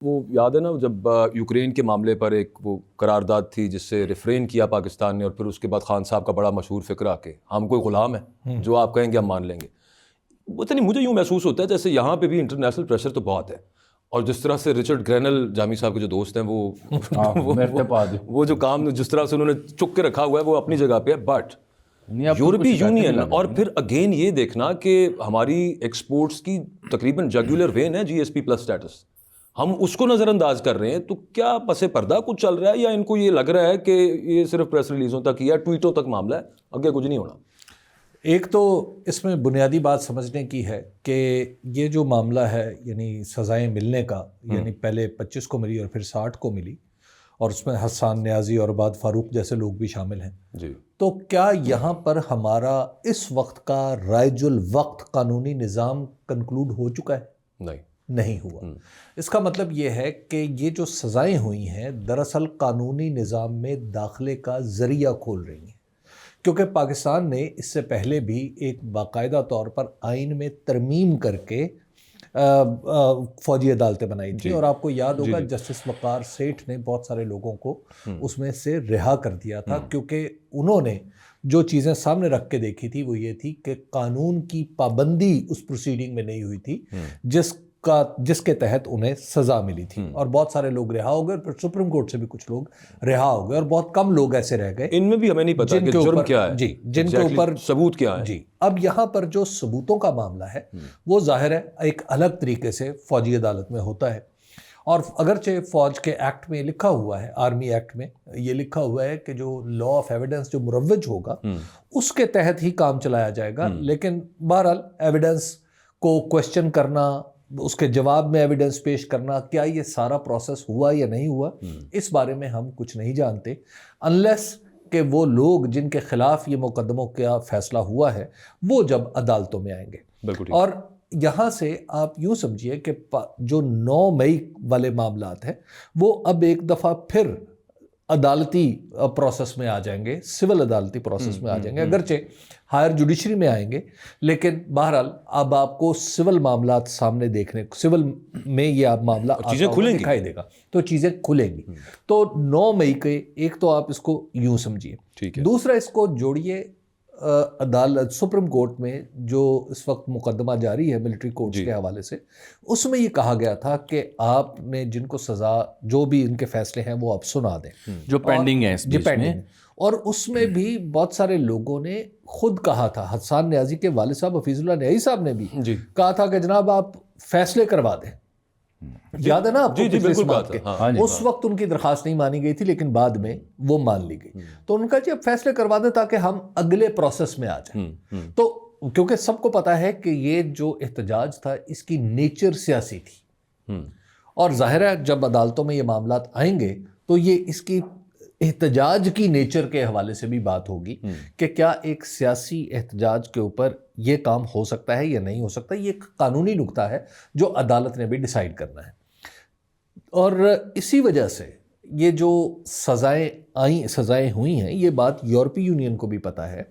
وہ یاد ہے نا جب یوکرین کے معاملے پر ایک وہ قرارداد تھی جس سے ریفرین کیا پاکستان نے، اور پھر اس کے بعد خان صاحب کا بڑا مشہور فقرہ کہ ہم کوئی غلام ہیں، جو آپ کہیں گے ہم مان لیں گے. پتہ نہیں مجھے یوں محسوس ہوتا ہے جیسے یہاں پہ بھی انٹرنیشنل پریشر تو بہت ہے، اور جس طرح سے رچرڈ گرینل جامی صاحب کے جو دوست ہیں وہ جو کام جس طرح سے انہوں نے چک کے رکھا ہوا ہے وہ اپنی جگہ پہ ہے. بٹ یورپی یونین اور پھر اگین یہ دیکھنا کہ ہماری ایکسپورٹس کی تقریباً جگولر وین ہے GSP+ اسٹیٹس، ہم اس کو نظر انداز کر رہے ہیں. تو کیا پس پردہ کچھ چل رہا ہے، یا ان کو یہ لگ رہا ہے کہ یہ صرف پریس ریلیزوں تک یا ٹویٹوں تک معاملہ ہے، آگے کچھ نہیں ہونا؟ ایک تو اس میں بنیادی بات سمجھنے کی ہے کہ یہ جو معاملہ ہے یعنی سزائیں ملنے کا، یعنی پہلے 25 کو ملی اور پھر 60 کو ملی، اور اس میں حسان نیازی اور عباد فاروق جیسے لوگ بھی شامل ہیں جی. تو کیا یہاں پر ہمارا اس وقت کا رائج الوقت قانونی نظام کنکلوڈ ہو چکا ہے؟ نہیں ہوا. اس کا مطلب یہ ہے کہ یہ جو سزائیں ہوئی ہیں دراصل قانونی نظام میں داخلے کا ذریعہ کھول رہی ہیں، کیونکہ پاکستان نے اس سے پہلے بھی ایک باقاعدہ طور پر آئین میں ترمیم کر کے فوجی عدالتیں بنائی تھیں، اور آپ کو یاد ہوگا جسٹس وقار سیٹھ نے بہت سارے لوگوں کو اس میں سے رہا کر دیا تھا، کیونکہ انہوں نے جو چیزیں سامنے رکھ کے دیکھی تھی وہ یہ تھی کہ قانون کی پابندی اس پروسیڈنگ میں نہیں ہوئی تھی جس کے تحت انہیں سزا ملی تھی، اور بہت سارے لوگ رہا ہو گئے، اور پھر سپریم کورٹ سے بھی کچھ لوگ رہا ہو گئے، اور بہت کم لوگ ایسے رہ گئے ان میں بھی ہمیں نہیں پتا کہ جرم کیا ہے، جی جن کے اوپر ثبوت کیا ہے. جی اب یہاں پر جو ثبوتوں کا معاملہ ہے وہ ظاہر ہے ایک الگ طریقے سے فوجی عدالت میں ہوتا ہے، اور اگرچہ فوج کے ایکٹ میں لکھا ہوا ہے، آرمی ایکٹ میں یہ لکھا ہوا ہے کہ جو لا آف ایویڈنس جو مروج ہوگا اس کے تحت ہی کام چلایا جائے گا، لیکن بہرحال ایویڈنس کو کوشچن کرنا، اس کے جواب میں ایویڈنس پیش کرنا، کیا یہ سارا پروسیس ہوا یا نہیں ہوا، اس بارے میں ہم کچھ نہیں جانتے انلیس کہ وہ لوگ جن کے خلاف یہ مقدموں کا فیصلہ ہوا ہے وہ جب عدالتوں میں آئیں گے. بالکل. اور یہاں سے آپ یوں سمجھیے کہ جو 9 مئی والے معاملات ہیں وہ اب ایک دفعہ پھر عدالتی پروسیس میں آ جائیں گے، سول عدالتی پروسیس میں آ جائیں گے، اگرچہ ہائر جوڈیشری میں آئیں گے، لیکن بہرحال اب آپ کو سول معاملات سامنے دیکھنے، سول میں یہ معاملہ چیزیں کھلیں گی، دکھائی دے گا، تو چیزیں کھلیں گی. تو 9 مئی کے ایک تو آپ اس کو یوں سمجھیے، دوسرا اس کو جوڑیے عدالت سپریم کورٹ میں جو اس وقت مقدمہ جاری ہے ملٹری کورٹس کے حوالے سے، اس میں یہ کہا گیا تھا کہ آپ نے جن کو سزا جو بھی ان کے فیصلے ہیں وہ آپ سنا دیں جو پینڈنگ ہے، اور اس میں بھی بہت سارے لوگوں نے خود کہا تھا، حسان نیازی کے والد صاحب حفیظ اللہ نیازی صاحب نے بھی کہا تھا کہ جناب آپ فیصلے کروا دیں. یاد ہے نا آپ کو؟ اس وقت ان کی درخواست نہیں مانی گئی تھی لیکن بعد میں وہ مان لی گئی. تو ان کا جی اب فیصلے کروا دیں تاکہ ہم اگلے پروسیس میں آ جائیں. تو کیونکہ سب کو پتا ہے کہ یہ جو احتجاج تھا اس کی نیچر سیاسی تھی، اور ظاہر ہے جب عدالتوں میں یہ معاملات آئیں گے تو یہ اس کی احتجاج کی نیچر کے حوالے سے بھی بات ہوگی کہ کیا ایک سیاسی احتجاج کے اوپر یہ کام ہو سکتا ہے یا نہیں ہو سکتا. یہ ایک قانونی نکتہ ہے جو عدالت نے بھی ڈیسائیڈ کرنا ہے. اور اسی وجہ سے یہ جو سزائیں ہوئی ہیں، یہ بات یورپی یونین کو بھی پتہ ہے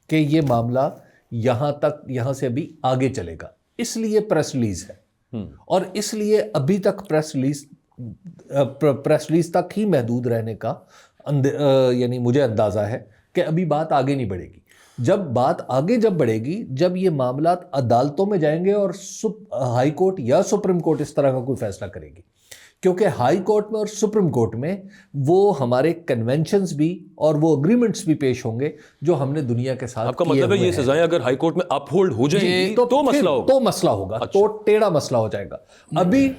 کہ یہ معاملہ یہاں سے ابھی آگے چلے گا، اس لیے پریس ریلیز ہے، اور اس لیے ابھی تک پریس ریلیز تک ہی محدود رہنے کا یعنی مجھے اندازہ ہے کہ ابھی بات آگے نہیں بڑھے گی. جب بات آگے بڑھے گی جب یہ معاملات عدالتوں میں جائیں گے اور ہائی کورٹ یا سپریم کورٹ اس طرح کا کوئی فیصلہ کرے گی، کیونکہ ہائی کورٹ میں اور سپریم کورٹ میں وہ ہمارے کنونشنز بھی اور وہ اگریمنٹس بھی پیش ہوں گے جو ہم نے دنیا کے ساتھ. آپ کا مطلب ہے یہ سزائیں اگر ہائی کورٹ میں اپ ہولڈ ہو جائیں گی تو مسئلہ ہوگا، تو ٹیڑھا مسئلہ ہو جائے گا. ابھی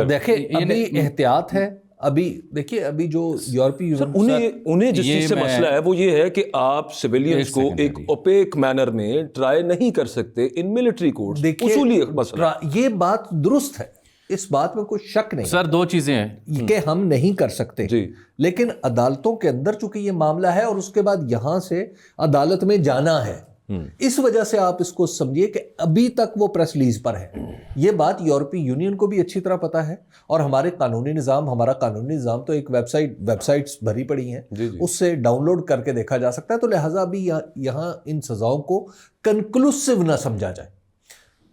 دیکھیں ابھی احتیاط ہے، ابھی دیکھیے ابھی جو یورپی انہیں جس چیز سے مسئلہ ہے وہ یہ ہے کہ آپ سویلینز کو ایک اوپیک مینر میں ٹرائی نہیں کر سکتے ان ملٹری کورٹس. اصولی مسئلہ یہ بات درست ہے، اس بات میں کوئی شک نہیں. سر 2 چیزیں ہیں کہ ہم نہیں کر سکتے، لیکن عدالتوں کے اندر چونکہ یہ معاملہ ہے اور اس کے بعد یہاں سے عدالت میں جانا ہے، اس وجہ سے آپ اس کو سمجھیے کہ ابھی تک وہ پریس ریلیز پر ہے. یہ بات یورپی یونین کو بھی اچھی طرح پتا ہے، اور ہمارا قانونی نظام تو ایک ویب سائٹس بھری پڑی ہیں، اس سے ڈاؤن لوڈ کر کے دیکھا جا سکتا ہے. تو لہٰذا بھی یہاں ان سزاؤں کو کنکلوسیو نہ سمجھا جائے.